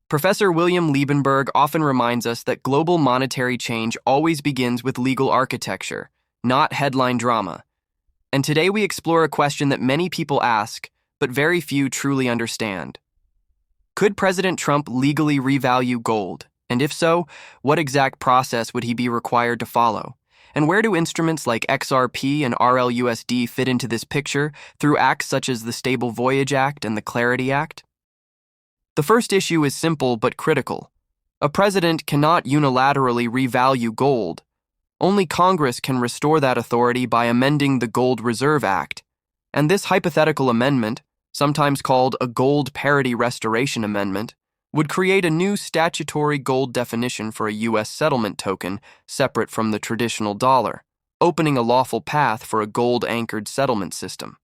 Professor William Liebenberg often reminds us that global monetary change always begins with legal architecture, not headline drama. And today we explore a question that many people ask, but very few truly understand. Could President Trump legally revalue gold? And if so, what exact process would he be required to follow? And where do instruments like XRP and RLUSD fit into this picture through acts such as the Stable Voyage Act and the Clarity Act? The first issue is simple but critical. A president cannot unilaterally revalue gold. Only Congress can restore that authority by amending the Gold-Reserve Act. And this hypothetical amendment, sometimes called a Gold-parity restoration amendment, would create a new statutory gold definition for a U.S. settlement token separate from the traditional dollar, opening a lawful path for a gold-anchored settlement system.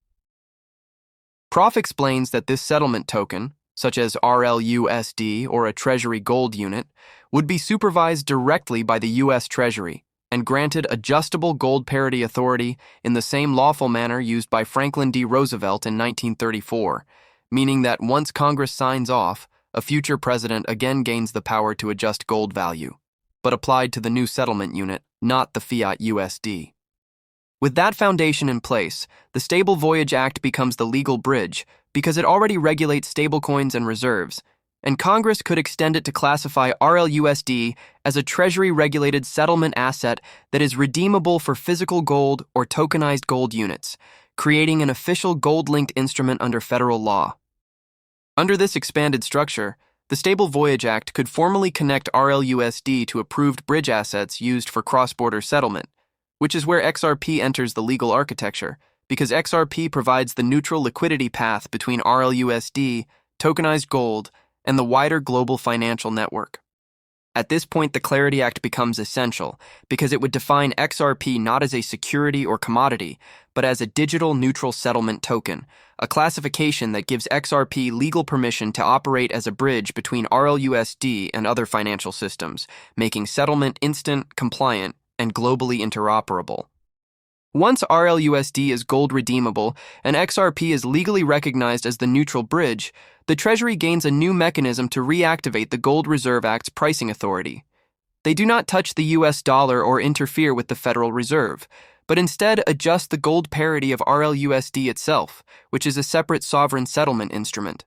Prof explains that this settlement token, such as RLUSD or a Treasury gold unit, would be supervised directly by the U.S. Treasury and granted adjustable gold parity authority in the same lawful manner used by Franklin D. Roosevelt in 1934, meaning that once Congress signs off, a future president again gains the power to adjust gold value, but applied to the new settlement unit, not the fiat USD. With that foundation in place, the Stable Voyage Act becomes the legal bridge because it already regulates stablecoins and reserves, and Congress could extend it to classify RLUSD as a Treasury-regulated settlement asset that is redeemable for physical gold or tokenized gold units, creating an official gold-linked instrument under federal law. Under this expanded structure, the Stable Voyage Act could formally connect RLUSD to approved bridge assets used for cross-border settlement, which is where XRP enters the legal architecture, because XRP provides the neutral liquidity path between RLUSD, tokenized gold, and the wider global financial network. At this point, the Clarity Act becomes essential because it would define XRP not as a security or commodity, but as a digital neutral settlement token, a classification that gives XRP legal permission to operate as a bridge between RLUSD and other financial systems, making settlement instant, compliant, and globally interoperable. Once RLUSD is gold-redeemable and XRP is legally recognized as the neutral bridge, the Treasury gains a new mechanism to reactivate the Gold-Reserve Act's pricing authority. They do not touch the U.S. dollar or interfere with the Federal Reserve, but instead adjust the gold parity of RLUSD itself, which is a separate sovereign settlement instrument.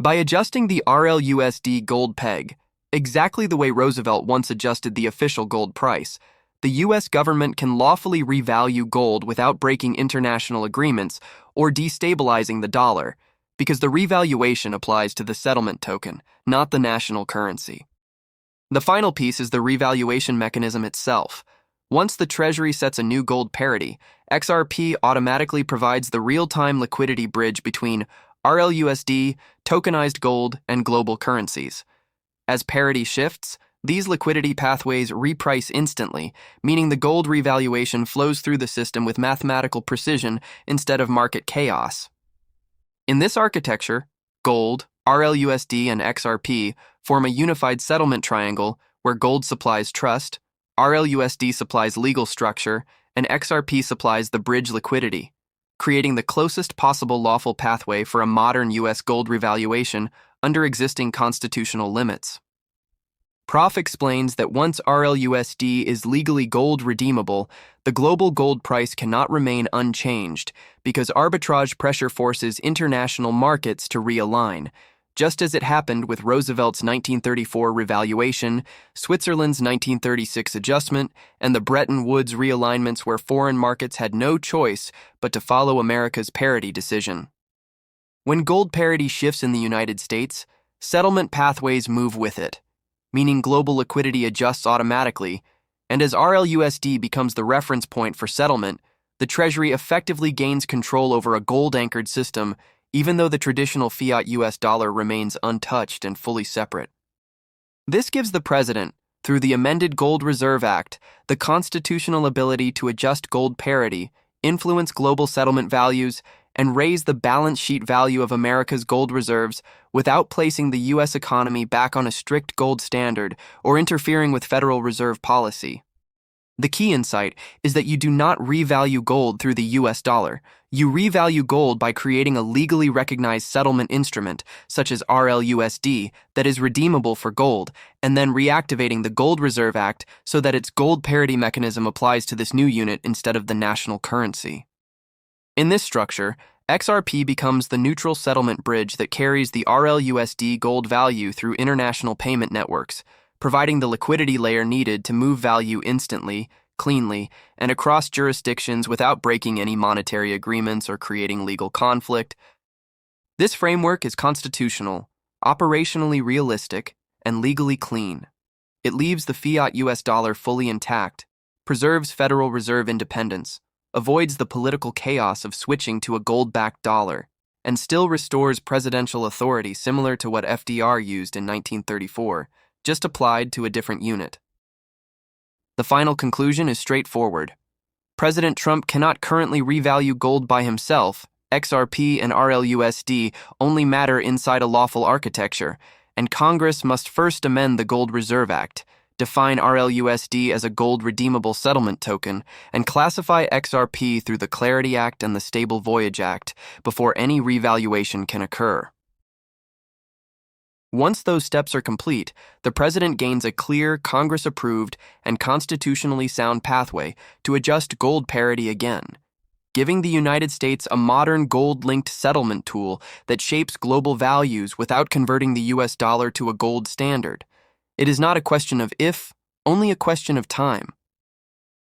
By adjusting the RLUSD gold peg, exactly the way Roosevelt once adjusted the official gold price, the U.S. government can lawfully revalue gold without breaking international agreements or destabilizing the dollar, because the revaluation applies to the settlement token, not the national currency. The final piece is the revaluation mechanism itself. Once the Treasury sets a new gold parity, XRP automatically provides the real-time liquidity bridge between RLUSD, tokenized gold, and global currencies. As parity shifts, these liquidity pathways reprice instantly, meaning the gold revaluation flows through the system with mathematical precision instead of market chaos. In this architecture, gold, RLUSD, and XRP form a unified settlement triangle where gold supplies trust, RLUSD supplies legal structure, and XRP supplies the bridge liquidity, creating the closest possible lawful pathway for a modern U.S. gold revaluation under existing constitutional limits. Prof explains that once RLUSD is legally gold-redeemable, the global gold price cannot remain unchanged because arbitrage pressure forces international markets to realign, just as it happened with Roosevelt's 1934 revaluation, Switzerland's 1936 adjustment, and the Bretton Woods realignments where foreign markets had no choice but to follow America's parity decision. When gold parity shifts in the United States, settlement pathways move with it, meaning global liquidity adjusts automatically, and as RLUSD becomes the reference point for settlement, the Treasury effectively gains control over a gold-anchored system, even though the traditional fiat US dollar remains untouched and fully separate. This gives the president, through the amended Gold-Reserve Act, the constitutional ability to adjust gold parity, influence global settlement values, and raise the balance sheet value of America's gold reserves without placing the U.S. economy back on a strict gold standard or interfering with Federal Reserve policy. The key insight is that you do not revalue gold through the US dollar. You revalue gold by creating a legally recognized settlement instrument, such as RLUSD, that is redeemable for gold, and then reactivating the Gold Reserve Act so that its gold parity mechanism applies to this new unit instead of the national currency. In this structure, XRP becomes the neutral settlement bridge that carries the RLUSD gold value through international payment networks, providing the liquidity layer needed to move value instantly, cleanly, and across jurisdictions without breaking any monetary agreements or creating legal conflict. This framework is constitutional, operationally realistic, and legally clean. It leaves the fiat US dollar fully intact, preserves Federal Reserve independence, avoids the political chaos of switching to a gold-backed dollar, and still restores presidential authority similar to what FDR used in 1934, just applied to a different unit. The final conclusion is straightforward. President Trump cannot currently revalue gold by himself. XRP and RLUSD only matter inside a lawful architecture, and Congress must first amend the Gold Reserve Act, define RLUSD as a gold-redeemable settlement token, and classify XRP through the Clarity Act and the Stable Voyage Act before any revaluation can occur. Once those steps are complete, the president gains a clear, Congress-approved, and constitutionally sound pathway to adjust gold parity again, giving the United States a modern gold-linked settlement tool that shapes global values without converting the US dollar to a gold standard. It is not a question of if, only a question of time.